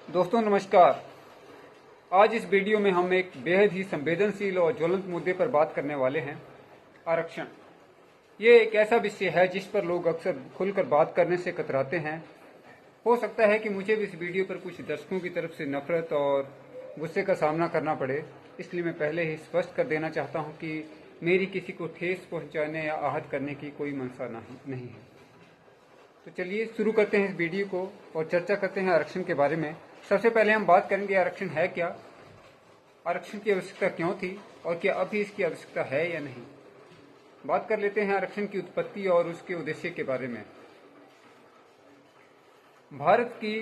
दोस्तों नमस्कार। आज इस वीडियो में हम एक बेहद ही संवेदनशील और ज्वलंत मुद्दे पर बात करने वाले हैं, आरक्षण। ये एक ऐसा विषय है जिस पर लोग अक्सर खुलकर बात करने से कतराते हैं। हो सकता है कि मुझे भी इस वीडियो पर कुछ दर्शकों की तरफ से नफरत और गुस्से का सामना करना पड़े, इसलिए मैं पहले ही स्पष्ट कर देना चाहता हूँ कि मेरी किसी को ठेस पहुँचाने या आहत करने की कोई मंशा नहीं है। तो चलिए शुरू करते हैं इस वीडियो को और चर्चा करते हैं आरक्षण के बारे में। सबसे पहले हम बात करेंगे आरक्षण है क्या, आरक्षण की आवश्यकता क्यों थी और क्या अभी इसकी आवश्यकता है या नहीं। बात कर लेते हैं आरक्षण की उत्पत्ति और उसके उद्देश्य के बारे में। भारत की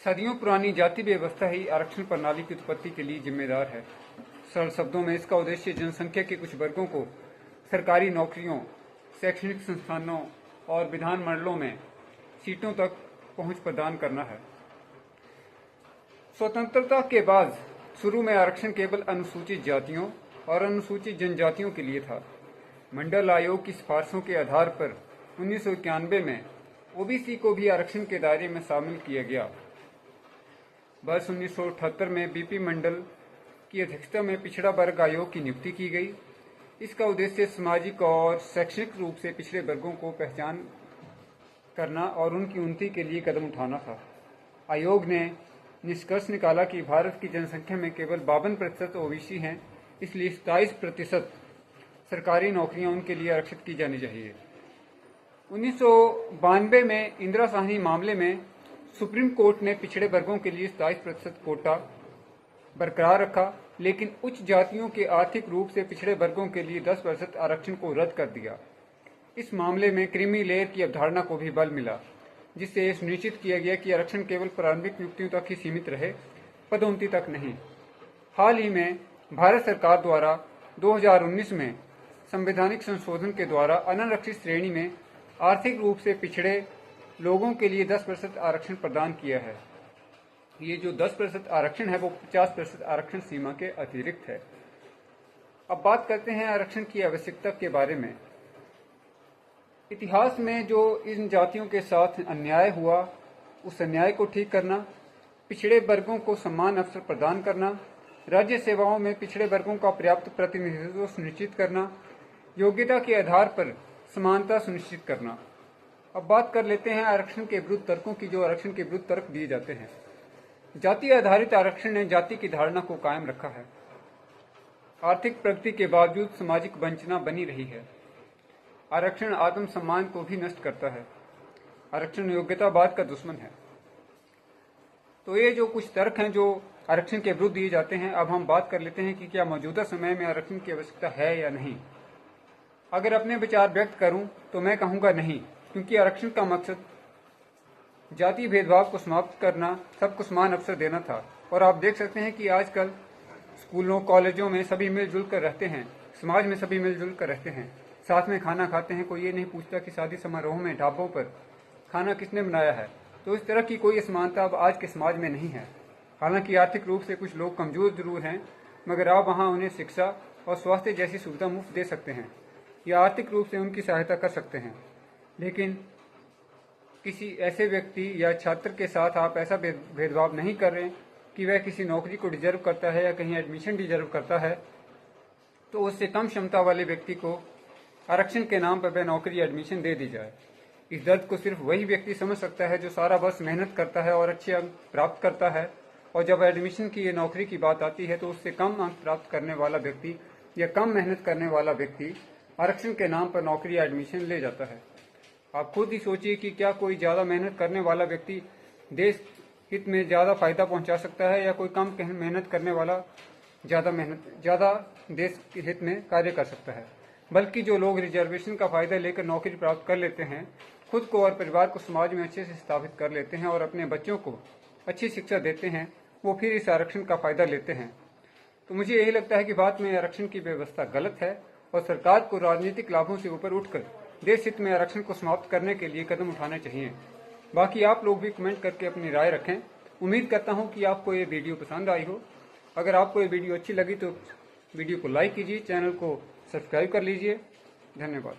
सदियों पुरानी जाति व्यवस्था ही आरक्षण प्रणाली की उत्पत्ति के लिए जिम्मेदार है। सरल शब्दों में इसका उद्देश्य जनसंख्या के कुछ वर्गों को सरकारी नौकरियों, शैक्षणिक संस्थानों और विधानमंडलों में सीटों तक पहुंच प्रदान करना है। स्वतंत्रता के बाद शुरू में आरक्षण केवल अनुसूचित जातियों और अनुसूचित जनजातियों के लिए था। मंडल आयोग की सिफारिशों के आधार पर 1991 में ओबीसी को भी आरक्षण के दायरे में शामिल किया गया। वर्ष 1978 में बीपी मंडल की अध्यक्षता में पिछड़ा वर्ग आयोग की नियुक्ति की गई। इसका उद्देश्य सामाजिक और शैक्षणिक रूप से पिछड़े वर्गों को पहचान करना और उनकी उन्नति के लिए कदम उठाना था। आयोग ने निष्कर्ष निकाला कि भारत की जनसंख्या में केवल 52% ओबीसी हैं, इसलिए 27% सरकारी नौकरियां उनके लिए आरक्षित की जानी चाहिए। 1992 में इंदिरा साहनी मामले में सुप्रीम कोर्ट ने पिछड़े वर्गों के लिए 27% कोटा बरकरार रखा, लेकिन उच्च जातियों के आर्थिक रूप से पिछड़े वर्गों के लिए 10% आरक्षण को रद्द कर दिया। इस मामले में क्रीमी लेयर की अवधारणा को भी बल मिला, जिससे यह सुनिश्चित किया गया कि आरक्षण केवल प्रारंभिक नियुक्तियों तक ही सीमित रहे, पदोन्नति तक नहीं। हाल ही में भारत सरकार द्वारा 2019 में संवैधानिक संशोधन के द्वारा अनारक्षित श्रेणी में आर्थिक रूप से पिछड़े लोगों के लिए 10% आरक्षण प्रदान किया है। ये जो 10% आरक्षण है वो 50% आरक्षण सीमा के अतिरिक्त है। अब बात करते हैं आरक्षण की आवश्यकता के बारे में। इतिहास में जो इन जातियों के साथ अन्याय हुआ, उस अन्याय को ठीक करना, पिछड़े वर्गों को समान अवसर प्रदान करना, राज्य सेवाओं में पिछड़े वर्गों का पर्याप्त प्रतिनिधित्व सुनिश्चित करना, योग्यता के आधार पर समानता सुनिश्चित करना। अब बात कर लेते हैं आरक्षण के विरुद्ध तर्कों की, जो आरक्षण के विरुद्ध तर्क दिए जाते हैं। जाति आधारित आरक्षण ने जाति की धारणा को कायम रखा है। आर्थिक प्रगति के बावजूद सामाजिक वंचना बनी रही है। आरक्षण आत्मसम्मान को भी नष्ट करता है। आरक्षण योग्यतावाद का दुश्मन है। तो ये जो कुछ तर्क हैं जो आरक्षण के विरुद्ध दिए जाते हैं, अब हम बात कर लेते हैं कि क्या मौजूदा समय में आरक्षण की आवश्यकता है या नहीं। अगर अपने विचार व्यक्त करूं तो मैं कहूंगा नहीं, क्योंकि आरक्षण का मकसद जाति भेदभाव को समाप्त करना, सबको समान अवसर देना था। और आप देख सकते हैं कि आजकल स्कूलों कॉलेजों में सभी मिलजुल कर रहते हैं, समाज में सभी मिलजुल कर रहते हैं, साथ में खाना खाते हैं। कोई ये नहीं पूछता कि शादी समारोह में ढाबों पर खाना किसने बनाया है। तो इस तरह की कोई असमानता अब आज के समाज में नहीं है। हालांकि आर्थिक रूप से कुछ लोग कमजोर जरूर हैं, मगर आप वहाँ उन्हें शिक्षा और स्वास्थ्य जैसी सुविधा मुफ्त दे सकते हैं या आर्थिक रूप से उनकी सहायता कर सकते हैं। लेकिन किसी ऐसे व्यक्ति या छात्र के साथ आप ऐसा भेदभाव नहीं कर रहे कि वह किसी नौकरी को डिजर्व करता है या कहीं एडमिशन डिजर्व करता है, तो उससे कम क्षमता वाले व्यक्ति को आरक्षण के नाम पर वह नौकरी एडमिशन दे दी जाए। इस दर्द को सिर्फ वही व्यक्ति समझ सकता है जो सारा वर्ष मेहनत करता है और अच्छे अंक प्राप्त करता है, और जब एडमिशन की ये नौकरी की बात आती है तो उससे कम अंक प्राप्त करने वाला व्यक्ति या कम मेहनत करने वाला व्यक्ति आरक्षण के नाम पर नौकरी एडमिशन ले जाता है। आप खुद ही सोचिए कि क्या कोई ज़्यादा मेहनत करने वाला व्यक्ति देश हित में ज़्यादा फायदा पहुंचा सकता है, या कोई कम मेहनत करने वाला ज़्यादा देश के हित में कार्य कर सकता है। बल्कि जो लोग रिजर्वेशन का फायदा लेकर नौकरी प्राप्त कर लेते हैं, खुद को और परिवार को समाज में अच्छे से स्थापित कर लेते हैं और अपने बच्चों को अच्छी शिक्षा देते हैं, वो फिर इस आरक्षण का फायदा लेते हैं। तो मुझे यही लगता है कि भारत में आरक्षण की व्यवस्था गलत है और सरकार को राजनीतिक लाभों से ऊपर उठकर देश हित में आरक्षण को समाप्त करने के लिए कदम उठाने चाहिए। बाकी आप लोग भी कमेंट करके अपनी राय रखें। उम्मीद करता हूँ कि आपको ये वीडियो पसंद आई हो। अगर आपको ये वीडियो अच्छी लगी तो वीडियो को लाइक कीजिए, चैनल को सब्सक्राइब कर लीजिए। धन्यवाद।